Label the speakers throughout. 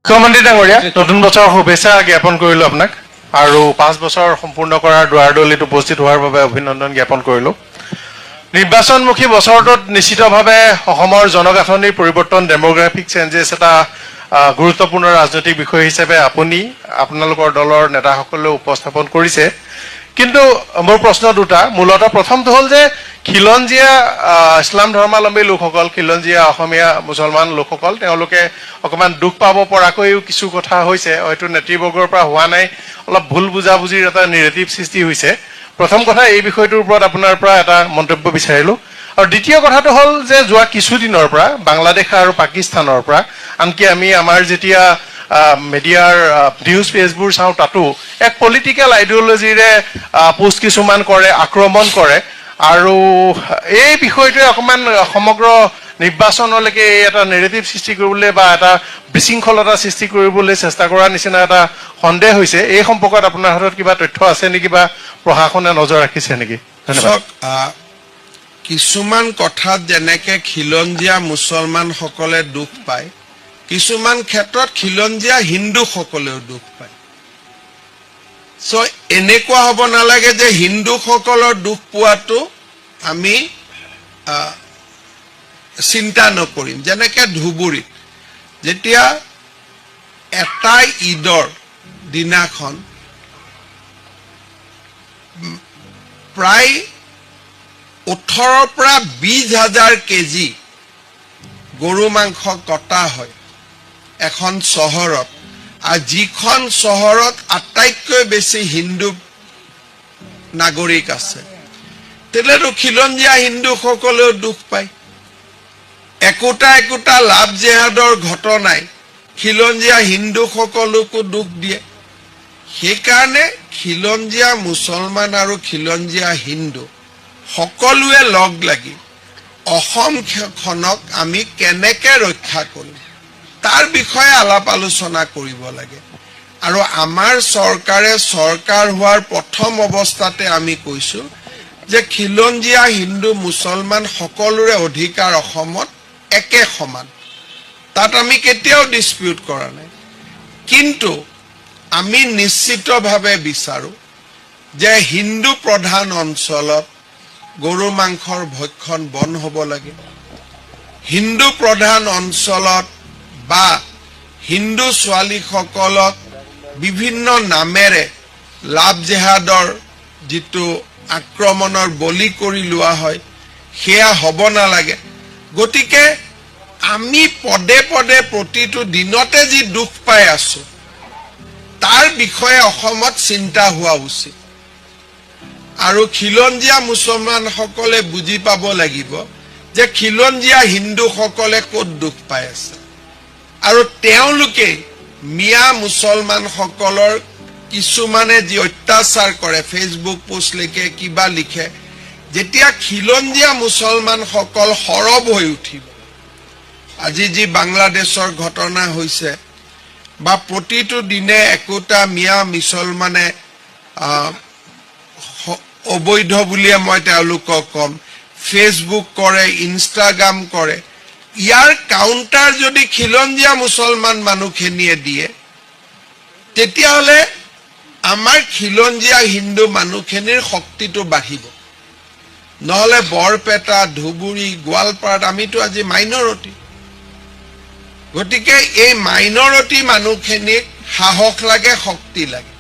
Speaker 1: মুখ্যমন্ত্ৰী ডাঙৰীয়া নতুন বছৰৰ শুভেচ্ছা জ্ঞাপন কৰিলো আপোনাক আৰু 5 বছৰ সম্পূৰ্ণ কৰাৰ দুৱাৰদলিত উপস্থিত হোৱাৰ বাবে অভিনন্দন জ্ঞাপন কৰিলো নিৰ্বাচনমুখী বছৰটোত নিশ্চিতভাৱে অসমৰ জনগাঁথনিৰ পৰিৱৰ্তন ডেমোগ্ৰাফিক চেঞ্জেছ এটা গুৰুত্বপূৰ্ণ ৰাজনৈতিক বিষয় হিচাপে আপোনালোকৰ দলৰ নেতাসকলে উপস্থাপন কৰিছে কিন্তু মোৰ প্ৰশ্ন দুটা মূলতঃ প্ৰথমটো হ'ল যে খিলঞ্জীয়া ইছলাম ধৰ্মাৱলম্বী লোকসকল খিলঞ্জীয়া অসমীয়া মুছলমান লোকসকল তেওঁলোকে অকমান দুখ পাব পৰাকৈও কিছু কথা হৈছে হয়তো নেতৃবৰ্গৰ পৰা হোৱা নাই অলপ ভুল বুজাবুজিৰ এটা নেৰেটিভ সৃষ্টি হৈছে প্ৰথম কথা এই বিষয়টোৰ ওপৰত আপোনাৰ পৰা এটা মন্তব্য বিচাৰিলো আৰু দ্বিতীয় কথাটো হ'ল যে যোৱা কিছুদিনৰ পৰা বাংলাদেশ আৰু পাকিস্তানৰ পৰা আনকি আমি আমাৰ যেতিয়া মিডিয়াৰ নিউজ পেজবোৰ চাওঁ তাতো এক পলিটিক্যাল আইডিঅলজিৰে পোষ্ট কিছুমান কৰে আক্ৰমণ কৰে আৰু এই বিষয়টোৱে অকমান সমগ্ৰ নিৰ্বাচনলৈকে এটা নেৰেটিভ সৃষ্টি কৰিবলৈ বা এটা বিশৃংখলতা সৃষ্টি কৰিবলৈ চেষ্টা কৰাৰ নিচিনা এটা সন্দেহ হৈছে এই সম্পৰ্কত আপোনাৰ হাতত কিবা তথ্য আছে নেকি বা প্ৰশাসনে নজৰ ৰাখিছে নেকি
Speaker 2: ধন্যবাদ কিছুমান কথাত যেনেকে খিলঞ্জীয়া মুছলমান সকলে দুখ পায় কিছুমান ক্ষেত্ৰত খিলঞ্জীয়া হিন্দু সকলেও দুখ পায় সো এনেকুৱা হ'ব নালাগে যে হিন্দু সকলৰ দুখ পোৱাটো আমি চিন্তা নকৰিম যেনেকে ধুবুৰীত যেতিয়া এটা ঈদৰ দিনাখন প্ৰায় 18 পৰা 20,000 কেজি গৰু মাংস কটা হয় এখন চহৰত আৰু যিখন চহৰত আটাইতকৈ বেছি হিন্দু নাগৰিক আছে তেলেতো খিলঞ্জীয়া হিন্দু সকলেও দুখ পায় একোটা লাভ জেহাদৰ ঘটনাই খিলঞ্জীয়া হিন্দু সকলকো দুখ দিয়ে সেইকাৰণে খিলঞ্জীয়া মুছলমান আৰু খিলঞ্জীয়া হিন্দু সকলোৱে লগ লাগি অসমখনক আমি কেনেকৈ ৰক্ষা কৰিম তাৰ বিষয়ে আলাপ আলোচনা কৰিব লাগে আৰু আমাৰ চৰকাৰে চৰকাৰ হোৱাৰ প্ৰথম অৱস্থাতে আমি কৈছো যে খিলঞ্জীয়া হিন্দু মুছলমান সকলোৰে অধিকাৰ অসমত একে সমান তাত আমি কেতিয়াও ডিসপিউট কৰা নাই কিন্তু আমি নিশ্চিতভাৱে বিচাৰো যে হিন্দু প্ৰধান অঞ্চলত গৰু মাংসৰ ভক্ষণ বন্ধ হ'ব লাগে হিন্দু প্ৰধান অঞ্চলত বা হিন্দু ছোৱালীসকলক বিভিন্ন নামেৰে লাভ জেহাদৰ যিটো আক্ৰমণৰ বলি কৰি লোৱা হয় সেয়া হ'ব নালাগে গতিকে আমি পদে পদে প্ৰতিটো দিনতে যি দুখ পাই আছো তাৰ বিষয়ে অসমত চিন্তা হোৱা উচিত আৰু খিলঞ্জীয়া মুছলমান সকলে বুজি পাব লাগিব যে খিলঞ্জীয়া হিন্দু সকলে ক'ত দুখ পাই আছে আৰু তেওঁলোকে মিয়া মুছলমান সকলৰ কিছুমানে যি অত্যাচাৰ কৰে ফেসবুক পোষ্ট লিখে কিবা লিখে যেতিয়া খিলঞ্জীয়া মুছলমান সকল সৰব হৈ উঠিব আজি যি বাংলাদেশৰ ঘটনা হৈছে বা প্ৰতিটো দিনে একোটা মিয়া মুছলমানে অবৈধ বুলিয়ে মই তেওঁলোকক কম ফেসবুক কৰে ইনষ্টাগ্ৰাম কৰে ইয়াৰ কাউন্টাৰ যদি খিলঞ্জীয়া মুছলমান মানুহখিনিয়ে দিয়ে তেতিয়াহলে আমাৰ খিলঞ্জীয়া হিন্দু মানুহখিনিৰ শক্তিটো বাঢ়িব নহলে বৰপেটা ধুবুৰী গোৱালপাৰাত আমিতো আজি মাইনৰিটি গতিকে এই মাইনৰিটি মানুহখিনিক সাহস লাগে শক্তি লাগে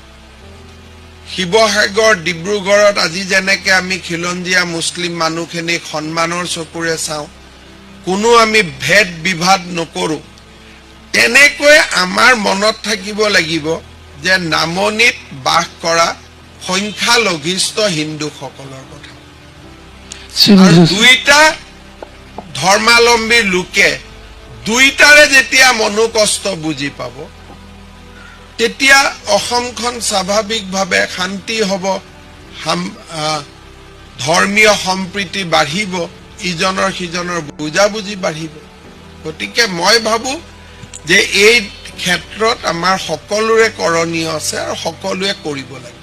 Speaker 2: শিৱসাগৰ ডিব্ৰুগড়ত আজি যেনেকে আমি খিলঞ্জীয়া মুছলিম মানুহখিনিক সন্মানৰ চকুৰে চাওঁ কোনো আমি ভেদ বিভাদ নকৰো তেনেকৈ আমাৰ মনত থাকিব লাগিব যে নামনিত বাস কৰা সংখ্যালঘিষ্ঠ হিন্দু সকলৰ কথা আৰু দুইটা ধৰ্মাৱলম্বী লোকে দুইটাৰে যেতিয়া মনোকষ্ট বুজি পাব তেতিয়া অসমখন স্বাভাৱিকভাৱে শান্তি হ'ব ধৰ্মীয় সম্প্ৰীতি বাঢ়িব ইজনৰ সিজনৰ বুজাবুজি বাঢ়িব গতিকে মই ভাবো যে এই ক্ষেত্ৰত আমাৰ সকলোৰে কৰণীয় আছে আৰু সকলোৱে কৰিব লাগে